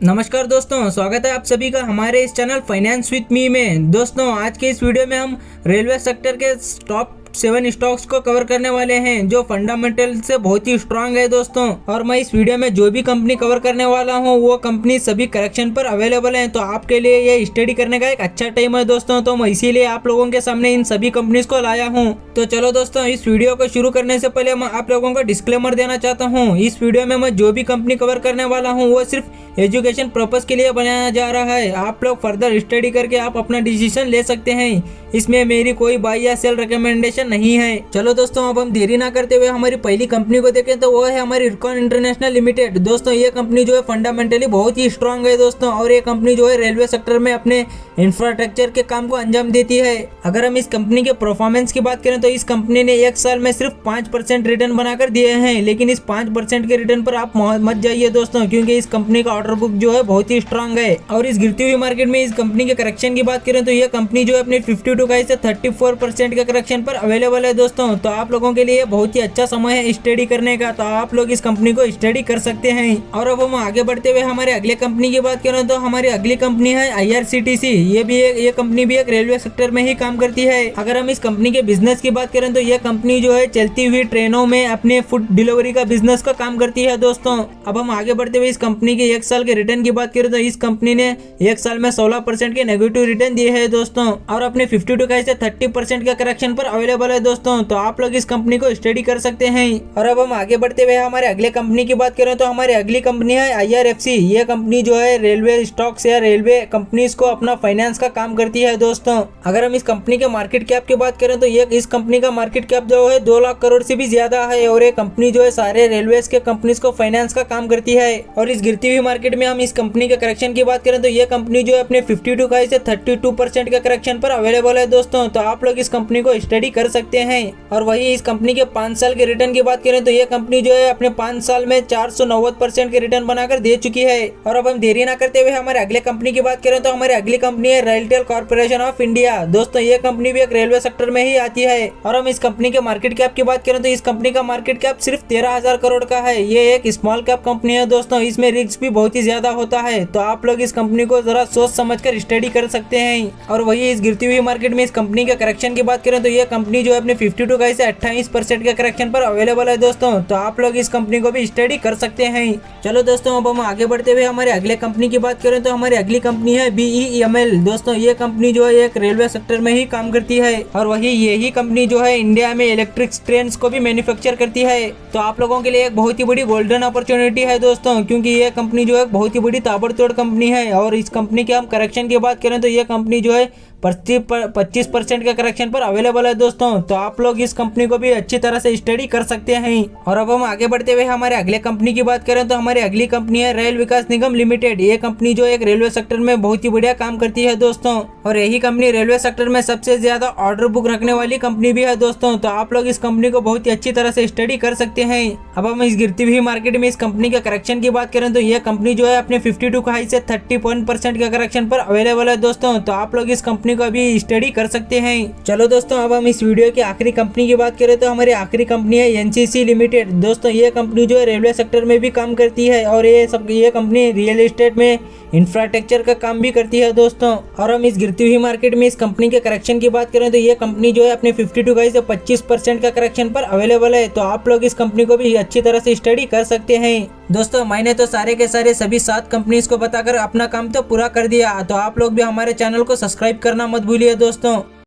नमस्कार दोस्तों, स्वागत है आप सभी का हमारे इस चैनल फाइनेंस विद मी में। दोस्तों आज के इस वीडियो में हम रेलवे सेक्टर के टॉप 7 स्टॉक्स को कवर करने वाले हैं जो फंडामेंटल से बहुत ही स्ट्रांग है दोस्तों। और मैं इस वीडियो में जो भी कंपनी कवर करने वाला हूं वो कंपनी सभी करेक्शन पर अवेलेबल है, तो आपके लिए ये स्टडी करने का एक अच्छा टाइम है दोस्तों। तो मैं इसीलिए आप लोगों के सामने इन सभी कंपनीज को लाया हूं। तो चलो दोस्तों, इस वीडियो को शुरू करने से पहले मैं आप लोगों को डिस्क्लेमर देना चाहता हूँ। इस वीडियो में मैं जो भी कंपनी कवर करने वाला हूँ वो सिर्फ एजुकेशन पर्पस के लिए बनाया जा रहा है। आप लोग फर्दर स्टडी करके आप अपना डिसीजन ले सकते हैं। इसमें मेरी कोई बाई या सेल रिकमेंडेशन नहीं है। चलो दोस्तों, अब हम देरी ना करते हुए हमारी पहली कंपनी को देखें तो वो है हमारी इरकॉन इंटरनेशनल लिमिटेड। दोस्तों ये कंपनी जो है फंडामेंटली बहुत ही स्ट्रांग है दोस्तों, और ये कंपनी जो है रेलवे सेक्टर में अपने इंफ्रास्ट्रक्चर के काम को अंजाम देती है। अगर हम इस कंपनी के परफॉर्मेंस की बात करें तो इस कंपनी ने एक साल में सिर्फ 5% रिटर्न बनाकर दिए हैं। लेकिन इस 5% के रिटर्न पर आप मत जाइए दोस्तों, क्योंकि इस कंपनी का ऑर्डर बुक जो है बहुत ही स्ट्रांग है। और इस गिरती हुई मार्केट में इस कंपनी के करेक्शन की बात करें तो यह कंपनी जो है अपने 52 से 34% के करेक्शन पर अवेलेबल है दोस्तों। तो आप लोगों के लिए बहुत ही अच्छा समय है स्टडी करने का, तो आप लोग इस कंपनी को स्टडी कर सकते हैं। और अब हम आगे बढ़ते हुए हमारे अगले कंपनी की बात करें तो हमारी अगली कंपनी है IRCTC। ये कंपनी भी एक रेलवे सेक्टर में ही काम करती है। अगर हम इस कंपनी के बिजनेस की बात करें तो यह कंपनी जो है चलती हुई ट्रेनों में अपने फूड डिलीवरी का बिजनेस का काम करती है दोस्तों। अब हम आगे बढ़ते हुए इस कंपनी के एक साल के रिटर्न की बात करें तो इस कंपनी ने एक साल में 16% के नेगेटिव रिटर्न दिए हैं दोस्तों, और अपने 52 से 30% का करेक्शन पर अवेलेबल है दोस्तों। तो आप लोग इस कंपनी को स्टडी कर सकते हैं। और अब हम आगे बढ़ते हुए हमारे अगले कंपनी की बात करें तो हमारी अगली कंपनी है IRFC। ये कंपनी जो है रेलवे स्टॉक्स या रेलवे कंपनीज को अपना फाइनेंस का काम करती है दोस्तों। अगर हम इस कंपनी के मार्केट कैप की बात करें तो ये इस कंपनी का मार्केट कैप जो है 2 लाख करोड़ से भी ज्यादा है, और ये कंपनी जो है सारे रेलवे के कंपनीज को फाइनेंस का काम करती है। और इस गिरती हुई मार्केट में हम इस कंपनी के करेक्शन की बात करें तो ये कंपनी जो है अपने 52 से 32% के करेक्शन पर अवेलेबल है दोस्तों। तो आप लोग इस कंपनी को स्टडी कर सकते हैं। और वही इस कंपनी के 5 साल के रिटर्न की बात करें तो ये कंपनी जो है अपने 5 साल में 490% के रिटर्न बनाकर दे चुकी है। और अब हम देरी ना करते हुए हमारे अगले कंपनी की बात करें तो हमारी अगली कंपनी है रेलटेल कॉर्पोरेशन ऑफ इंडिया। दोस्तों ये कंपनी भी एक रेलवे सेक्टर में ही आती है। और हम इस कंपनी के मार्केट कैप की बात करें तो इस कंपनी का मार्केट कैप सिर्फ 13,000 करोड़ का है। ये एक स्मॉल कैप कंपनी है दोस्तों, इसमें रिस्क भी बहुत ही ज्यादा होता है। तो आप लोग इस कंपनी को जरा सोच समझ कर स्टडी कर सकते हैं। और वही इस गिरती हुई मार्केट में इस कंपनी के करेक्शन की बात करें तो ये कंपनी जो है अपने 52 से 28% के करेक्शन पर अवेलेबल है दोस्तों। तो आप लोग इस कंपनी को भी स्टडी कर सकते हैं। चलो दोस्तों, अब हम आगे बढ़ते हुए हमारे अगले कंपनी की बात करें तो हमारी अगली कंपनी है BEML। दोस्तों ये कंपनी जो है एक रेलवे सेक्टर में ही काम करती है, और वही यही कंपनी जो है इंडिया में इलेक्ट्रिक ट्रेन को भी मैन्युफैक्चर करती है। तो आप लोगों के लिए एक बहुत ही बड़ी गोल्डन अपॉर्चुनिटी है दोस्तों, क्योंकि ये कंपनी जो है बहुत ही बड़ी ताबड़तोड़ कंपनी है। और इस कंपनी के हम करेक्शन की बात करें तो ये कंपनी जो है 25% के करेक्शन पर अवेलेबल है दोस्तों। तो आप लोग इस कंपनी को भी अच्छी तरह से स्टडी कर सकते हैं। और अब हम आगे बढ़ते हुए हमारे अगले कंपनी की बात करें तो हमारी अगली कंपनी है रेल विकास निगम लिमिटेड। ये कंपनी जो एक रेलवे सेक्टर में बहुत ही बढ़िया काम करती है दोस्तों, और यही कंपनी रेलवे सेक्टर में सबसे ज्यादा ऑर्डर बुक रखने वाली कंपनी भी है दोस्तों। तो आप लोग इस कंपनी को बहुत ही अच्छी तरह से स्टडी कर सकते हैं। अब हम इस गिरती हुई मार्केट में इस कंपनी के करेक्शन की बात करें तो यह कंपनी जो है अपने 52 से 30% के करेक्शन पर अवेलेबल है दोस्तों। तो आप लोग इस कंपनी को भी स्टडी कर सकते हैं। चलो दोस्तों, अब हम इस वीडियो की आखिरी कंपनी की बात करें तो हमारी आखिरी कंपनी है NCC लिमिटेड। दोस्तों ये कंपनी जो है रेलवे सेक्टर में भी काम करती है, और ये कंपनी रियल एस्टेट में इंफ्रास्ट्रक्चर का काम भी करती है दोस्तों। और हम इस गिरती हुई मार्केट में इस कंपनी के करेक्शन की बात करें तो ये कंपनी जो है अपने 52 से 25% का करेक्शन पर अवेलेबल है। तो आप लोग इस कंपनी को भी अच्छी तरह से स्टडी कर सकते हैं। दोस्तों मैंने तो सारे के सारे सभी 7 कंपनीज को बताकर अपना काम तो पूरा कर दिया। तो आप लोग भी हमारे चैनल को सब्सक्राइब करना मत भूलिए दोस्तों।